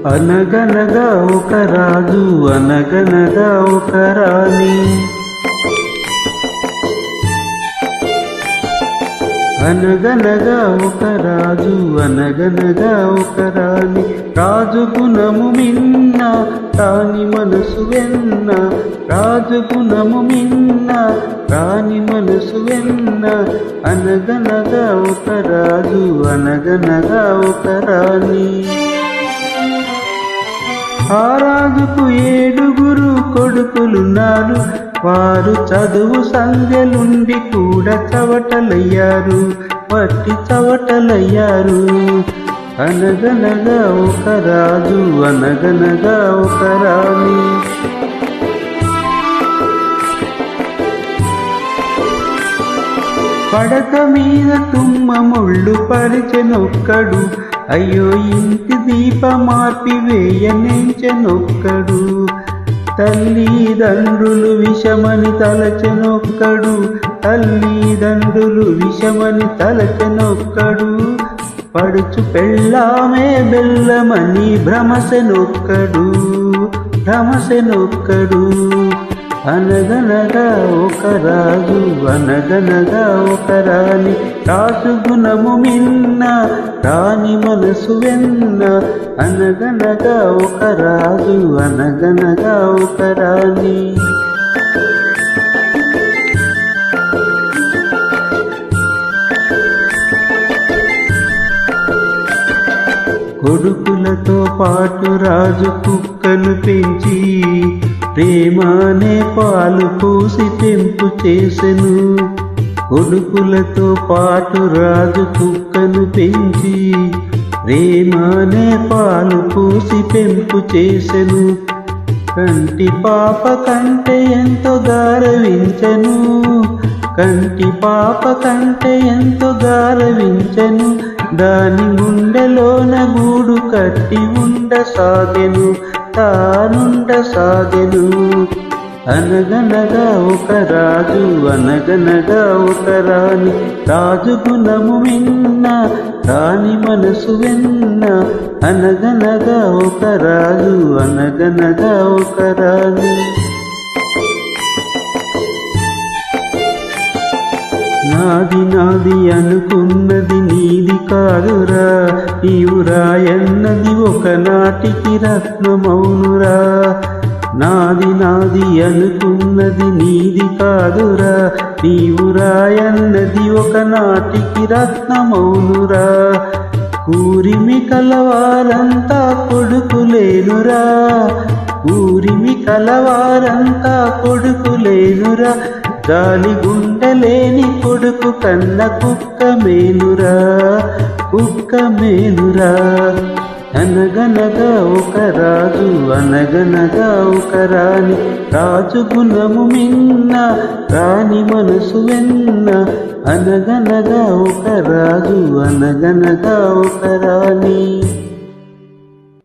అనగనగా ఒక రాజు అనగనగా ఒక రాణి. అనగనగా ఒక రాజు అనగనగా ఒక రాణి. రాజు గుణము మిన్న రాణి మనసు వెన్న. రాజు గుణము మిన్న రాణి మనసు వెన్న. అనగనగా ఒక రాజు అనగనగా ఒక రాణి. ఆ రాజుకు 7 కొడుకులున్నారు. వారు చదువు సంధ్యలుండి కూడా చవటలయ్యారు, వట్టి చవటలయ్యారు. అనగనగా ఒక రాజు అనగనగా ఒక రాణి. పడక మీద తుమ్మ ముళ్ళు పరిచెనొక్కడు. అయ్యో ఇంటి దీపమార్పి వేయనించెనొక్కడు. తల్లిదండ్రులు విషమని తలచెనొక్కడు. తల్లిదండ్రులు విషమని తలచెనొక్కడు. పడుచు పెళ్ళామే బెల్లమని భ్రమసెనొక్కడు. భ్రమసెనొక్కడు. అనగనగా ఒక రాజు అనగనగా ఒక రాణి. రాజు గుణము మిన్న రాణి మనసు వెన్న. అనగనగా ఒక రాజు అనగనగా ఒక రాణి. కొడుకులతో పాటు రాజు కుక్కను పెంచి ప్రేమనే పాలు పోసి పెంపు చేసెను. కొడుకులతో పాటు రాజు కుక్కను పెంచి ప్రేమనే పాలు పోసి పెంపు చేసెను. కంటి పాప కంటే ఎంతో గారవించెను. కంటి పాప కంటే ఎంతో గారవించెను. దాని గుండెలోన గూడు కట్టి ఉండసాగెను, తానుండసాగెను. అనగనగా ఒక రాజు అనగనగా ఒక రాణి. రాజు గుణము మిన్న రాణి మనసు వెన్న. అనగనగా ఒక రాజు అనగనగా ఒక రాణి. నాది నాది అనుకున్నది నీది కాదురా. నీవు రాయన్నది ఒకనాటికి రత్నమౌనురా. నాది నాది అనుకున్నది నీది కాదురా. నీవు రాయన్నది ఒకనాటికి రత్నమౌనురా. కూరిమి కలవారంతా కొడుకులేనురా. కూరిమి కలవారంతా కొడుకులేనురా. గాలి గుండెలేని కొడుకు కన్న కుక్క మేలురా. కుక్క మేలురా. అనగనగా ఒక రాజు అనగనగా ఒక రాణి. రాజు గుణము మిన్న రాణి మనసు వెన్న. అనగనగా ఒక రాజు అనగనగా ఒక రాణి.